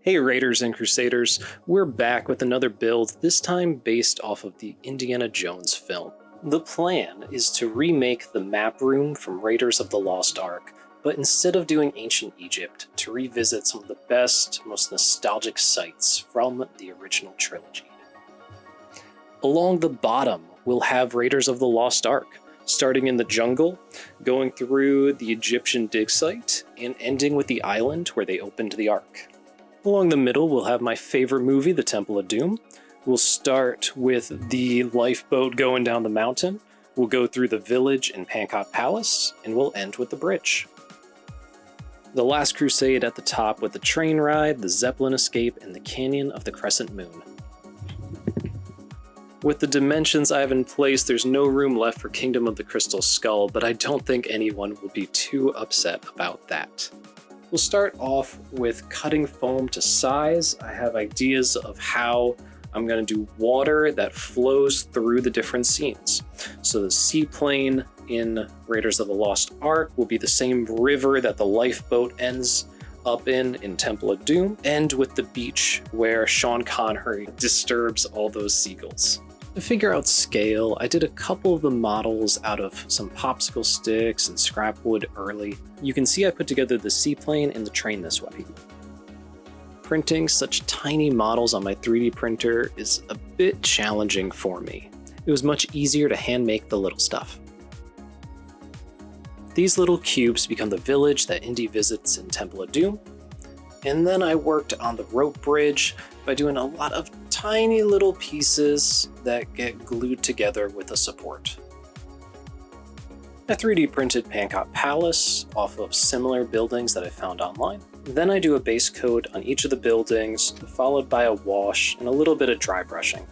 Hey Raiders and Crusaders, we're back with another build, this time based off of the Indiana Jones film. The plan is to remake the map room from Raiders of the Lost Ark, but instead of doing ancient Egypt, to revisit some of the best, most nostalgic sites from the original trilogy. Along the bottom, we'll have Raiders of the Lost Ark, starting in the jungle, going through the Egyptian dig site, and ending with the island where they opened the Ark. Along the middle, we'll have my favorite movie, The Temple of Doom. We'll start with the lifeboat going down the mountain. We'll go through the village and Pancot Palace, and we'll end with the bridge. The Last Crusade at the top with the train ride, the Zeppelin escape, and the Canyon of the Crescent Moon. With the dimensions I have in place, there's no room left for Kingdom of the Crystal Skull, but I don't think anyone will be too upset about that. We'll start off with cutting foam to size. I have ideas of how I'm going to do water that flows through the different scenes. So the seaplane in Raiders of the Lost Ark will be the same river that the lifeboat ends up in Temple of Doom, and with the beach where Sean Connery disturbs all those seagulls. To figure out scale, I did a couple of the models out of some popsicle sticks and scrap wood early. You can see I put together the seaplane and the train this way. Printing such tiny models on my 3D printer is a bit challenging for me. It was much easier to hand make the little stuff. These little cubes become the village that Indy visits in Temple of Doom. And then I worked on the rope bridge by doing a lot of tiny little pieces that get glued together with a support. I 3D printed Pancot Palace off of similar buildings that I found online. Then I do a base coat on each of the buildings, followed by a wash and a little bit of dry brushing.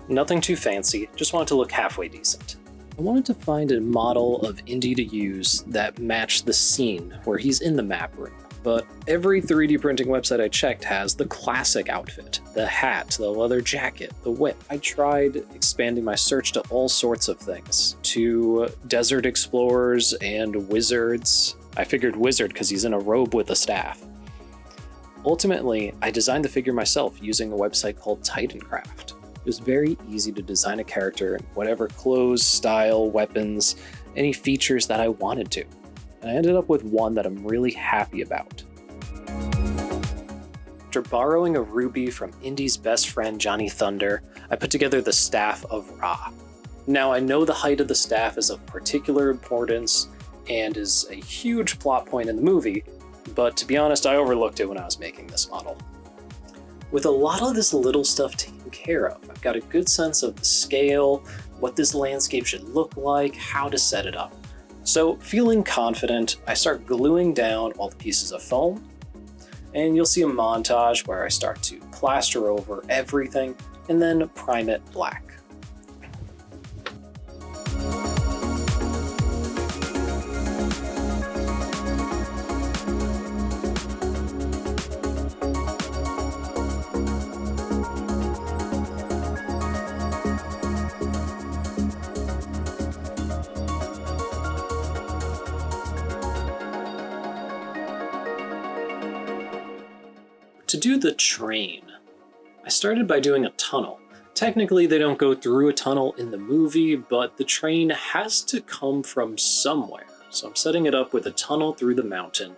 Nothing too fancy, just wanted to look halfway decent. I wanted to find a model of Indy to use that matched the scene where he's in the map room. But every 3D printing website I checked has the classic outfit, the hat, the leather jacket, the whip. I tried expanding my search to all sorts of things, to desert explorers and wizards. I figured wizard because he's in a robe with a staff. Ultimately, I designed the figure myself using a website called Titancraft. It was very easy to design a character in whatever clothes, style, weapons, any features that I wanted to. And I ended up with one that I'm really happy about. After borrowing a ruby from Indy's best friend Johnny Thunder, I put together the Staff of Ra. Now I know the height of the staff is of particular importance and is a huge plot point in the movie, but to be honest, I overlooked it when I was making this model. With a lot of this little stuff taken care of, I've got a good sense of the scale, what this landscape should look like, how to set it up. So, feeling confident, I start gluing down all the pieces of foam, and you'll see a montage where I start to plaster over everything and then prime it black. To do the train, I started by doing a tunnel. Technically, they don't go through a tunnel in the movie, but the train has to come from somewhere. So I'm setting it up with a tunnel through the mountain,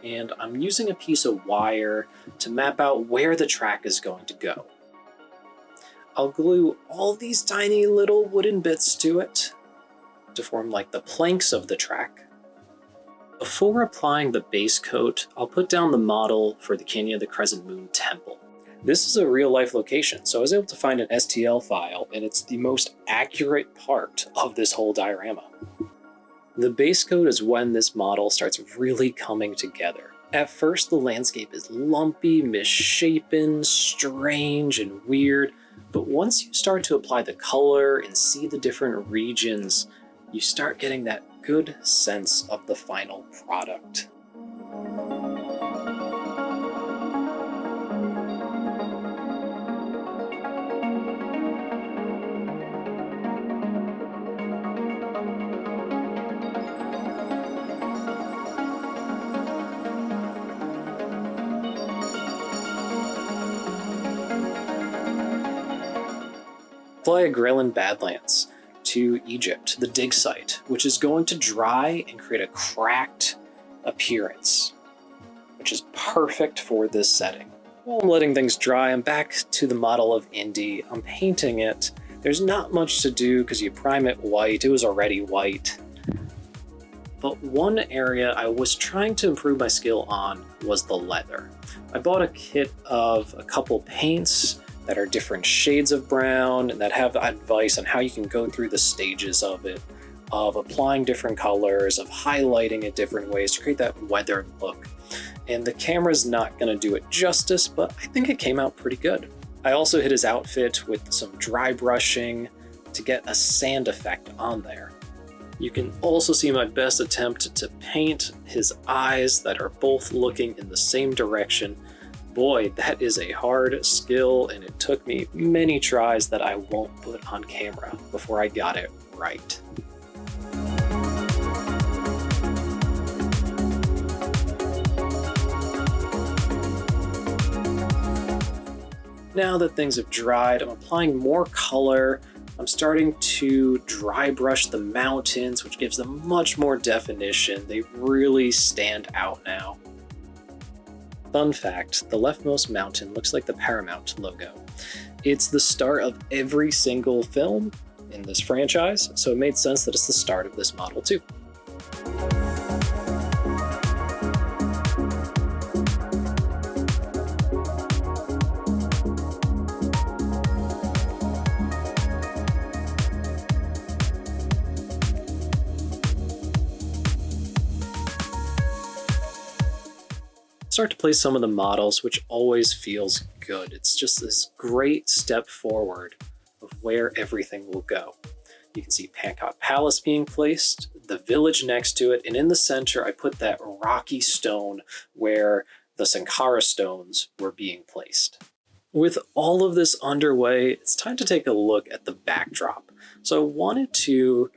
and I'm using a piece of wire to map out where the track is going to go. I'll glue all these tiny little wooden bits to it to form like the planks of the track. Before applying the base coat, I'll put down the model for the Canyon of the Crescent Moon Temple. This is a real-life location, so I was able to find an STL file, and it's the most accurate part of this whole diorama. The base coat is when this model starts really coming together. At first, the landscape is lumpy, misshapen, strange, and weird, but once you start to apply the color and see the different regions, you start getting that good sense of the final product. Fly Agrellan Badlands to Egypt, the dig site, which is going to dry and create a cracked appearance, which is perfect for this setting. While I'm letting things dry, I'm back to the model of Indy. I'm painting it. There's not much to do because you prime it white. It was already white. But one area I was trying to improve my skill on was the leather. I bought a kit of a couple paints that are different shades of brown and that have advice on how you can go through the stages of it, of applying different colors, of highlighting it different ways to create that weathered look. And the camera's not going to do it justice, but I think it came out pretty good. I also hit his outfit with some dry brushing to get a sand effect on there. You can also see my best attempt to paint his eyes that are both looking in the same direction. Boy, that is a hard skill, and it took me many tries that I won't put on camera before I got it right. Now that things have dried, I'm applying more color. I'm starting to dry brush the mountains, which gives them much more definition. They really stand out now. Fun fact, the leftmost mountain looks like the Paramount logo. It's the start of every single film in this franchise, so it made sense that it's the start of this model too. Start to place some of the models, which always feels good. It's just this great step forward of where everything will go. You can see Pankot Palace being placed, the village next to it, and in the center I put that rocky stone where the Sankara stones were being placed. With all of this underway, it's time to take a look at the backdrop. So I wanted to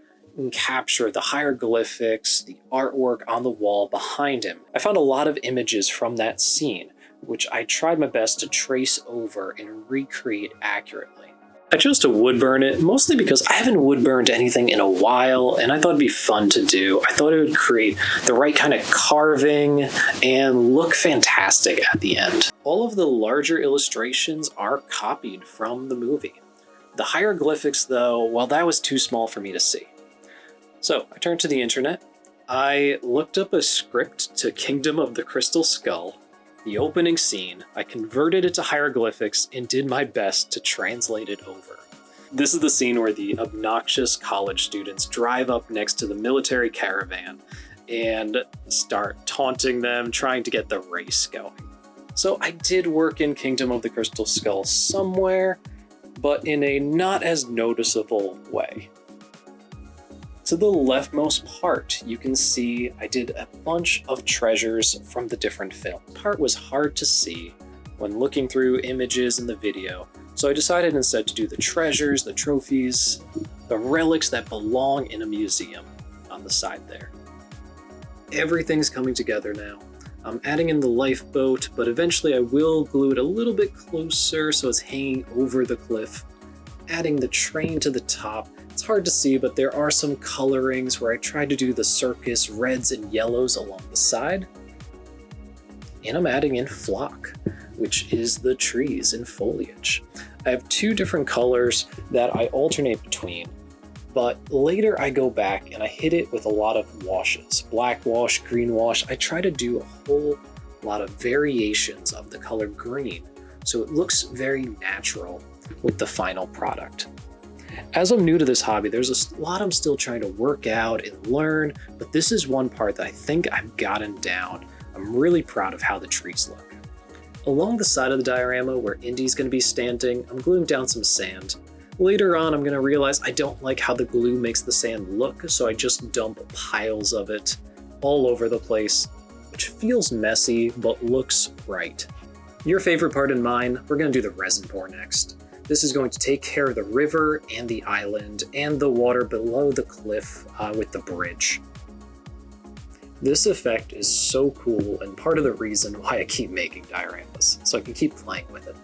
capture the hieroglyphics, the artwork on the wall behind him. I found a lot of images from that scene, which I tried my best to trace over and recreate accurately. I chose to wood burn it, mostly because I haven't wood burned anything in a while, and I thought it'd be fun to do. I thought it would create the right kind of carving and look fantastic at the end. All of the larger illustrations are copied from the movie. The hieroglyphics, though, well, that was too small for me to see. So I turned to the internet. I looked up a script to Kingdom of the Crystal Skull, the opening scene. I converted it to hieroglyphics and did my best to translate it over. This is the scene where the obnoxious college students drive up next to the military caravan and start taunting them, trying to get the race going. So I did work in Kingdom of the Crystal Skull somewhere, but in a not as noticeable way. To the leftmost part, you can see I did a bunch of treasures from the different films. The part was hard to see when looking through images in the video, so I decided instead to do the treasures, the trophies, the relics that belong in a museum on the side there. Everything's coming together now. I'm adding in the lifeboat, but eventually I will glue it a little bit closer so it's hanging over the cliff. Adding the train to the top. It's hard to see, but there are some colorings where I tried to do the circus reds and yellows along the side. And I'm adding in flock, which is the trees and foliage. I have two different colors that I alternate between, but later I go back and I hit it with a lot of washes. Black wash, green wash. I try to do a whole lot of variations of the color green, so it looks very natural with the final product. As I'm new to this hobby, there's a lot I'm still trying to work out and learn, but this is one part that I think I've gotten down. I'm really proud of how the trees look. Along the side of the diorama where Indy's going to be standing, I'm gluing down some sand. Later on, I'm going to realize I don't like how the glue makes the sand look, so I just dump piles of it all over the place, which feels messy, but looks right. Your favorite part and mine, we're going to do the resin pour next. This is going to take care of the river and the island and the water below the cliff with the bridge. This effect is so cool and part of the reason why I keep making dioramas, so I can keep playing with it.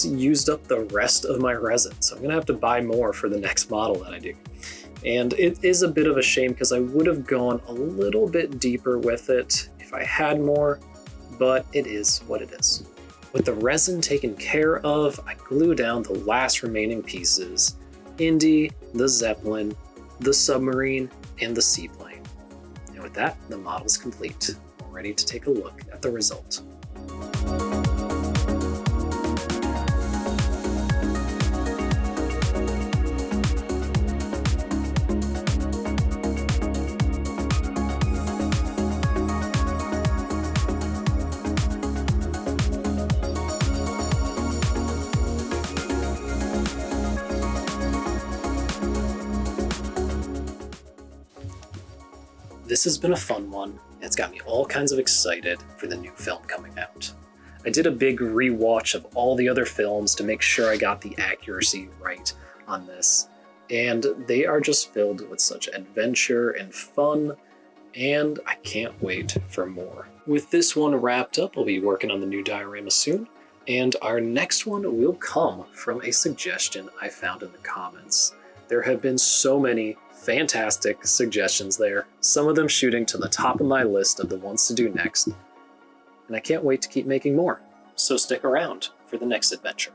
used up the rest of my resin, so I'm gonna have to buy more for the next model that I do. And it is a bit of a shame because I would have gone a little bit deeper with it if I had more, but it is what it is. With the resin taken care of, I glue down the last remaining pieces: Indy, the Zeppelin, the submarine, and the seaplane. And with that, the model's complete. We're ready to take a look at the result. This has been a fun one. It's got me all kinds of excited for the new film coming out. I did a big rewatch of all the other films to make sure I got the accuracy right on this, and they are just filled with such adventure and fun, and I can't wait for more. With this one wrapped up, I'll be working on the new diorama soon, and our next one will come from a suggestion I found in the comments. There have been so many fantastic suggestions there, some of them shooting to the top of my list of the ones to do next, and I can't wait to keep making more. So stick around for the next adventure.